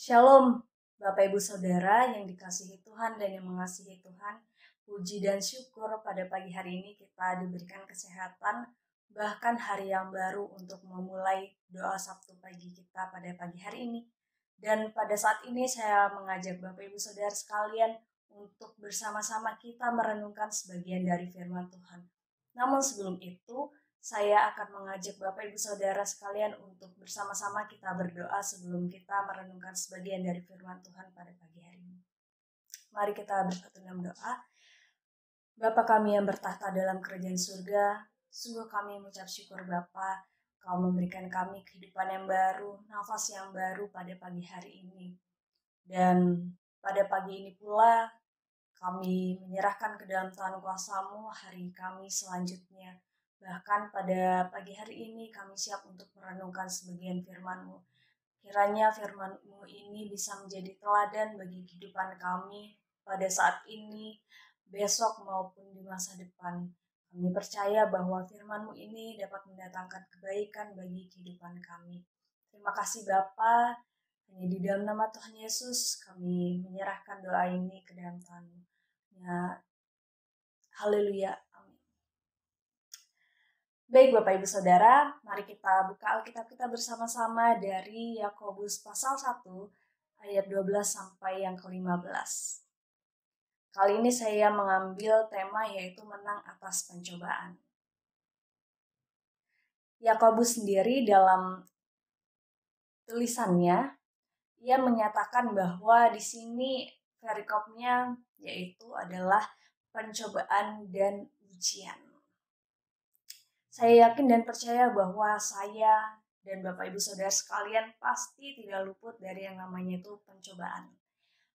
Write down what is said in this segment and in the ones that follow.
Shalom, Bapak Ibu Saudara yang dikasihi Tuhan dan yang mengasihi Tuhan. Puji dan syukur pada pagi hari ini kita diberikan kesehatan, bahkan hari yang baru untuk memulai doa Sabtu pagi kita pada pagi hari ini. Dan pada saat ini saya mengajak Bapak Ibu Saudara sekalian untuk bersama-sama kita merenungkan sebagian dari firman Tuhan. Namun sebelum itu, saya akan mengajak Bapak Ibu Saudara sekalian untuk bersama-sama kita berdoa sebelum kita merenungkan sebagian dari firman Tuhan pada pagi hari ini. Mari kita bersatu dalam doa. Bapa kami yang bertahta dalam kerajaan surga, sungguh kami mengucap syukur Bapa, Kau memberikan kami kehidupan yang baru, nafas yang baru pada pagi hari ini. Dan pada pagi ini pula kami menyerahkan ke dalam tangan kuasa-Mu hari kami selanjutnya. Bahkan pada pagi hari ini kami siap untuk merenungkan sebagian firman-Mu. Kiranya firman-Mu ini bisa menjadi teladan bagi kehidupan kami pada saat ini, besok maupun di masa depan. Kami percaya bahwa firman-Mu ini dapat mendatangkan kebaikan bagi kehidupan kami. Terima kasih Bapa. Hanya di dalam nama Tuhan Yesus kami menyerahkan doa ini ke dalam Tuhan-Mu. Ya, haleluya, amin. Baik Bapak Ibu Saudara, mari kita buka Alkitab kita bersama-sama dari Yakobus pasal 1 ayat 12 sampai yang ke-15. Kali ini saya mengambil tema yaitu menang atas pencobaan. Yakobus sendiri dalam tulisannya, ia menyatakan bahwa di sini perikopnya yaitu adalah pencobaan dan ujian. Saya yakin dan percaya bahwa saya dan Bapak Ibu Saudara sekalian pasti tidak luput dari yang namanya itu pencobaan.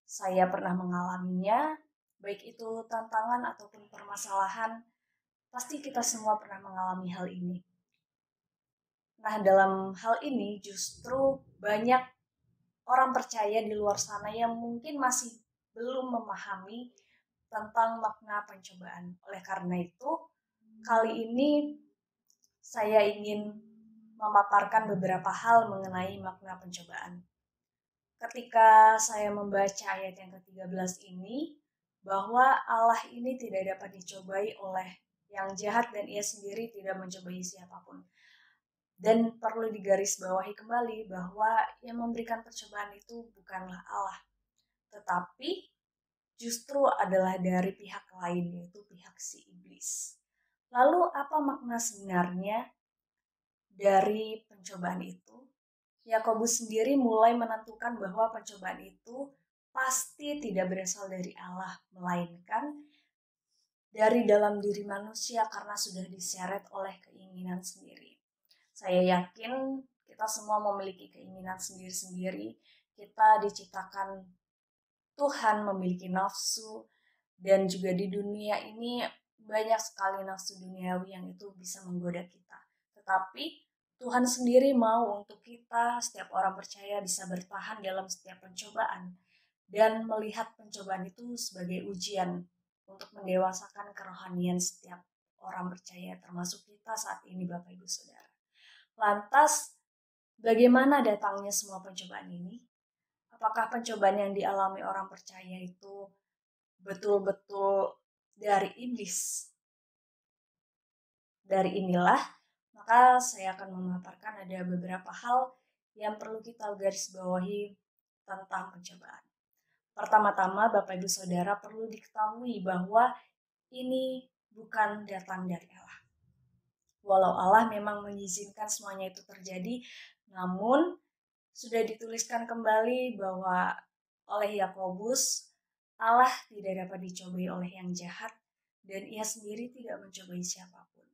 Saya pernah mengalaminya, baik itu tantangan ataupun permasalahan, pasti kita semua pernah mengalami hal ini. Nah, dalam hal ini justru banyak orang percaya di luar sana yang mungkin masih belum memahami tentang makna pencobaan. Oleh karena itu, kali ini saya ingin memaparkan beberapa hal mengenai makna pencobaan. Ketika saya membaca ayat yang ke-13 ini, bahwa Allah ini tidak dapat dicobai oleh yang jahat dan ia sendiri tidak mencobai siapapun. Dan perlu digarisbawahi kembali bahwa yang memberikan percobaan itu bukanlah Allah, tetapi justru adalah dari pihak lain, yaitu pihak si iblis. Lalu apa makna sebenarnya dari pencobaan itu? Yakobus sendiri mulai menentukan bahwa pencobaan itu pasti tidak berasal dari Allah, melainkan dari dalam diri manusia karena sudah diseret oleh keinginan sendiri. Saya yakin kita semua memiliki keinginan sendiri-sendiri. Kita diciptakan Tuhan memiliki nafsu, dan juga di dunia ini banyak sekali nafsu duniawi yang itu bisa menggoda kita. Tetapi Tuhan sendiri mau untuk kita, setiap orang percaya, bisa bertahan dalam setiap pencobaan dan melihat pencobaan itu sebagai ujian untuk mendewasakan kerohanian setiap orang percaya, termasuk kita saat ini Bapak Ibu Saudara. Lantas, bagaimana datangnya semua pencobaan ini? Apakah pencobaan yang dialami orang percaya itu betul-betul dari iblis? Dari inilah, maka saya akan memaparkan ada beberapa hal yang perlu kita garis bawahi tentang pencobaan. Pertama-tama, Bapak Ibu Saudara perlu diketahui bahwa ini bukan datang dari Allah. Walau Allah memang mengizinkan semuanya itu terjadi, namun sudah dituliskan kembali bahwa oleh Yakobus, Allah tidak dapat dicobai oleh yang jahat dan ia sendiri tidak mencobai siapapun.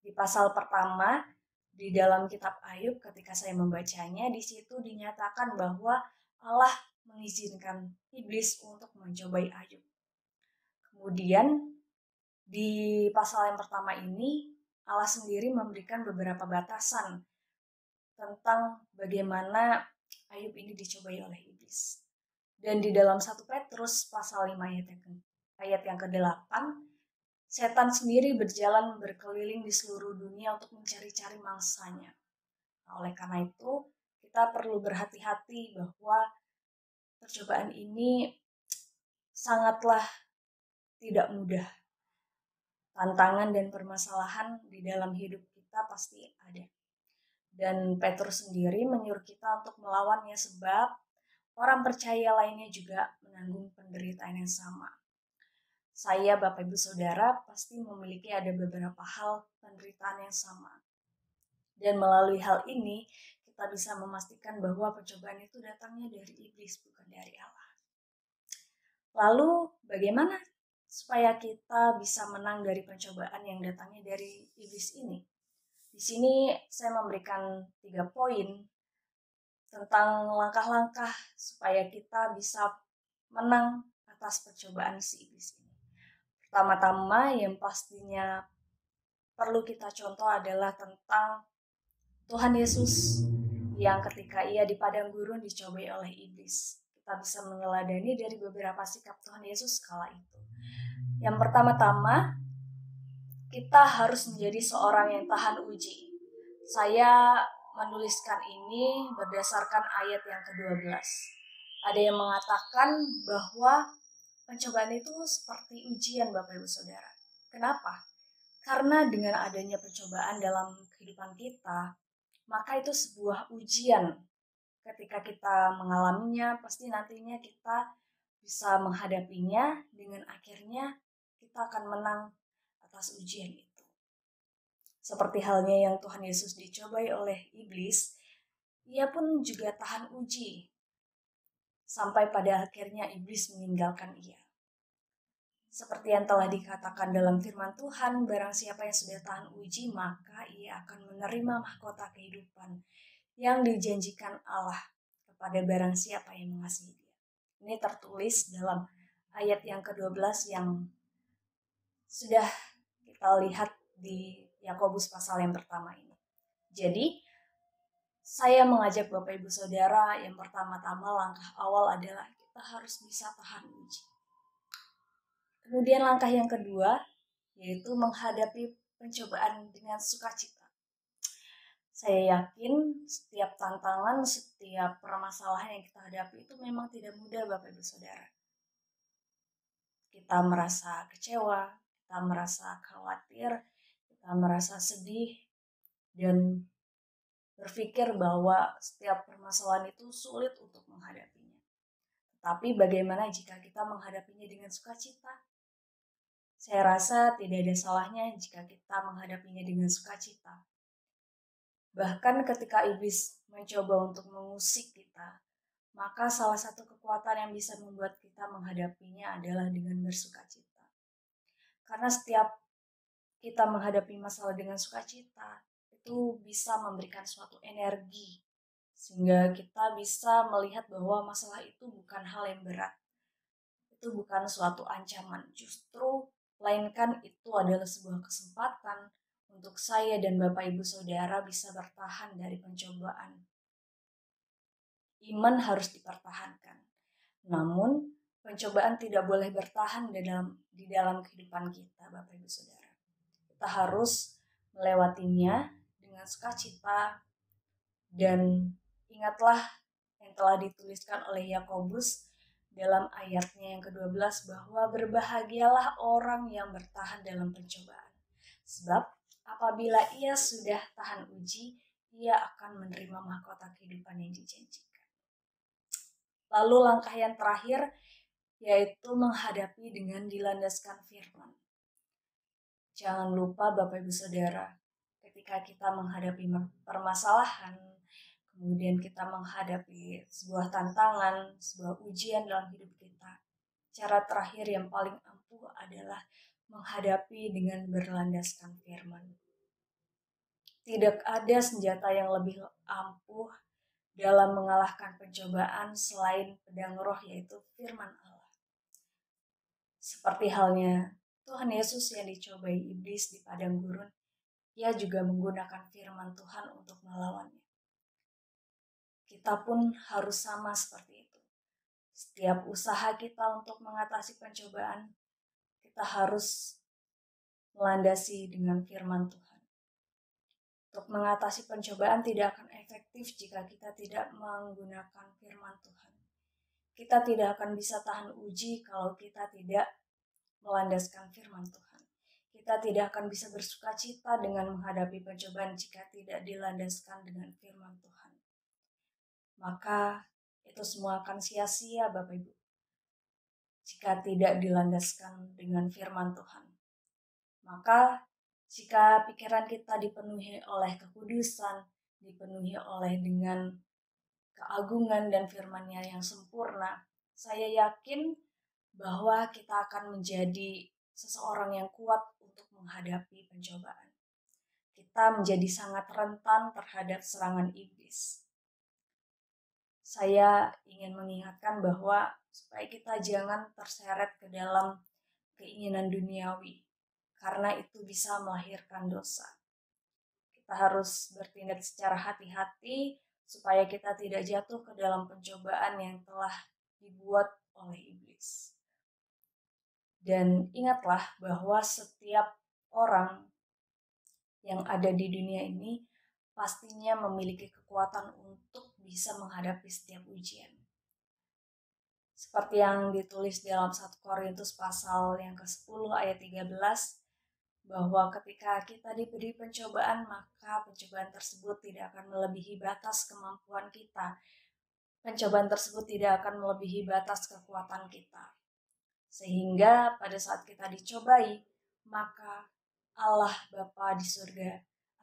Di pasal pertama di dalam kitab Ayub, ketika saya membacanya, di situ dinyatakan bahwa Allah mengizinkan iblis untuk mencobai Ayub. Kemudian di pasal yang pertama ini, Allah sendiri memberikan beberapa batasan tentang bagaimana Ayub ini dicobai oleh iblis. Dan di dalam 1 Petrus pasal 5 ayat yang ke-8, setan sendiri berjalan berkeliling di seluruh dunia untuk mencari-cari mangsanya. Nah, oleh karena itu, kita perlu berhati-hati bahwa percobaan ini sangatlah tidak mudah. Tantangan dan permasalahan di dalam hidup kita pasti ada. Dan Petrus sendiri menyuruh kita untuk melawannya sebab orang percaya lainnya juga menanggung penderitaan yang sama. Saya, Bapak Ibu Saudara, pasti memiliki ada beberapa hal penderitaan yang sama. Dan melalui hal ini, kita bisa memastikan bahwa percobaan itu datangnya dari iblis, bukan dari Allah. Lalu, bagaimana supaya kita bisa menang dari pencobaan yang datangnya dari iblis ini? Di sini saya memberikan 3 poin tentang langkah-langkah supaya kita bisa menang atas percobaan si iblis ini. Pertama-tama yang pastinya perlu kita contoh adalah tentang Tuhan Yesus yang ketika ia di padang gurun dicobai oleh iblis. Kita bisa meneladani dari beberapa sikap Tuhan Yesus kala itu. Yang pertama-tama, kita harus menjadi seorang yang tahan uji. Saya menuliskan ini berdasarkan ayat yang ke-12. Ada yang mengatakan bahwa pencobaan itu seperti ujian, Bapak Ibu Saudara. Kenapa? Karena dengan adanya pencobaan dalam kehidupan kita, maka itu sebuah ujian. Ketika kita mengalaminya, pasti nantinya kita bisa menghadapinya dengan akhirnya kita akan menang atas ujian itu. Seperti halnya yang Tuhan Yesus dicobai oleh iblis, ia pun juga tahan uji. Sampai pada akhirnya iblis meninggalkan ia. Seperti yang telah dikatakan dalam firman Tuhan, barang siapa yang sudah tahan uji, maka ia akan menerima mahkota kehidupan yang dijanjikan Allah kepada barang siapa yang mengasihi dia. Ini tertulis dalam ayat yang ke-12 yang sudah kita lihat di Yakobus pasal yang pertama ini. Jadi, saya mengajak Bapak Ibu Saudara yang pertama-tama langkah awal adalah kita harus bisa tahan uji. Kemudian langkah yang kedua, yaitu menghadapi pencobaan dengan sukacita. Saya yakin setiap tantangan, setiap permasalahan yang kita hadapi itu memang tidak mudah, Bapak Ibu Saudara. Kita merasa kecewa, kita merasa khawatir, kita merasa sedih, dan berpikir bahwa setiap permasalahan itu sulit untuk menghadapinya. Tapi bagaimana jika kita menghadapinya dengan sukacita? Saya rasa tidak ada salahnya jika kita menghadapinya dengan sukacita. Bahkan ketika iblis mencoba untuk mengusik kita, maka salah satu kekuatan yang bisa membuat kita menghadapinya adalah dengan bersukacita. Karena setiap kita menghadapi masalah dengan sukacita, itu bisa memberikan suatu energi. Sehingga kita bisa melihat bahwa masalah itu bukan hal yang berat. Itu bukan suatu ancaman. Justru, melainkan itu adalah sebuah kesempatan untuk saya dan Bapak Ibu Saudara bisa bertahan dari pencobaan. Iman harus dipertahankan. Namun, pencobaan tidak boleh bertahan di dalam kehidupan kita, Bapak Ibu Saudara. Kita harus melewatinya dengan sukacita, dan ingatlah yang telah dituliskan oleh Yakobus dalam ayatnya yang ke-12 bahwa berbahagialah orang yang bertahan dalam pencobaan. Sebab apabila ia sudah tahan uji, ia akan menerima mahkota kehidupan yang dijanjikan. Lalu langkah yang terakhir yaitu menghadapi dengan dilandaskan firman. Jangan lupa Bapak Ibu Saudara, ketika kita menghadapi permasalahan, kemudian kita menghadapi sebuah tantangan, sebuah ujian dalam hidup kita, cara terakhir yang paling ampuh adalah menghadapi dengan berlandaskan firman. Tidak ada senjata yang lebih ampuh dalam mengalahkan pencobaan selain pedang roh, yaitu firman Allah. Seperti halnya Tuhan Yesus yang dicobai iblis di padang gurun, ia juga menggunakan firman Tuhan untuk melawannya. Kita pun harus sama seperti itu. Setiap usaha kita untuk mengatasi pencobaan, kita harus melandasi dengan firman Tuhan. Untuk mengatasi pencobaan tidak akan efektif jika kita tidak menggunakan firman Tuhan. kita tidak akan bisa tahan uji kalau kita tidak melandaskan firman Tuhan. Kita tidak akan bisa bersuka cita dengan menghadapi pencobaan jika tidak dilandaskan dengan firman Tuhan. Maka itu semua akan sia-sia, Bapak Ibu, jika tidak dilandaskan dengan firman Tuhan. Maka jika pikiran kita dipenuhi oleh kekudusan, dipenuhi oleh dengan keagungan dan firman-Nya yang sempurna, saya yakin bahwa kita akan menjadi seseorang yang kuat untuk menghadapi pencobaan. Kita menjadi sangat rentan terhadap serangan iblis. Saya ingin mengingatkan bahwa supaya kita jangan terseret ke dalam keinginan duniawi, karena itu bisa melahirkan dosa. Kita harus bertindak secara hati-hati supaya kita tidak jatuh ke dalam pencobaan yang telah dibuat oleh iblis. Dan ingatlah bahwa setiap orang yang ada di dunia ini pastinya memiliki kekuatan untuk bisa menghadapi setiap ujian. Seperti yang ditulis dalam 1 Korintus pasal yang ke-10 ayat 13, bahwa ketika kita diberi pencobaan, maka pencobaan tersebut tidak akan melebihi batas kemampuan kita. Pencobaan tersebut tidak akan melebihi batas kekuatan kita. Sehingga pada saat kita dicobai, maka Allah Bapa di surga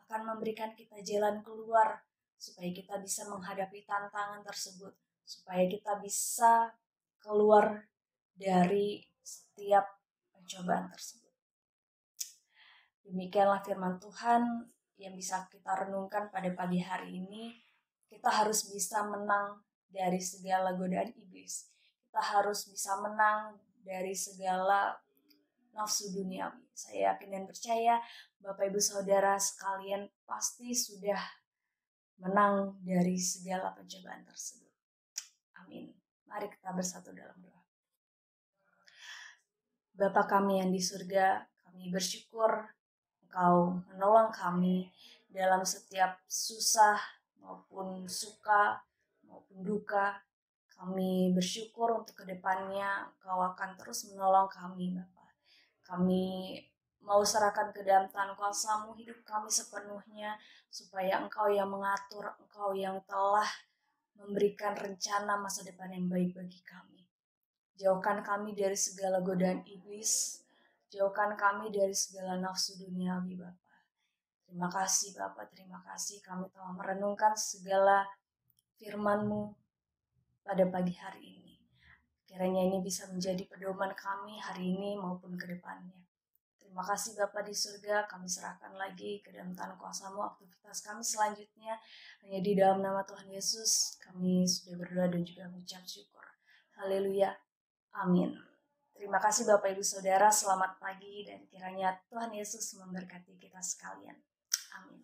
akan memberikan kita jalan keluar supaya kita bisa menghadapi tantangan tersebut, supaya kita bisa keluar dari setiap pencobaan tersebut. Demikianlah firman Tuhan yang bisa kita renungkan pada pagi hari ini. Kita harus bisa menang dari segala godaan iblis. Kita harus bisa menang dari segala nafsu duniawi. Saya yakin dan percaya Bapak Ibu Saudara sekalian pasti sudah menang dari segala pencobaan tersebut. Amin. Mari kita bersatu dalam doa. Bapa kami yang di surga, kami bersyukur Engkau menolong kami dalam setiap susah maupun suka maupun duka. Kami bersyukur untuk kedepannya Engkau akan terus menolong kami, Bapa. Kami mau serahkan ke dalam tangan kuasa-Mu hidup kami sepenuhnya, supaya Engkau yang mengatur, Engkau yang telah memberikan rencana masa depan yang baik bagi kami. Jauhkan kami dari segala godaan iblis, jauhkan kami dari segala nafsu duniawi, Bapa. Terima kasih, Bapa. Terima kasih kami telah merenungkan segala firman-Mu pada pagi hari ini. Kiranya ini bisa menjadi pedoman kami hari ini maupun ke depannya. Terima kasih Bapa di surga, kami serahkan lagi ke dalam tangan kuasa-Mu aktivitas kami selanjutnya. Hanya di dalam nama Tuhan Yesus, kami sudah berdoa dan juga mengucap syukur. Haleluya. Amin. Terima kasih Bapak Ibu Saudara, selamat pagi dan kiranya Tuhan Yesus memberkati kita sekalian. Amin.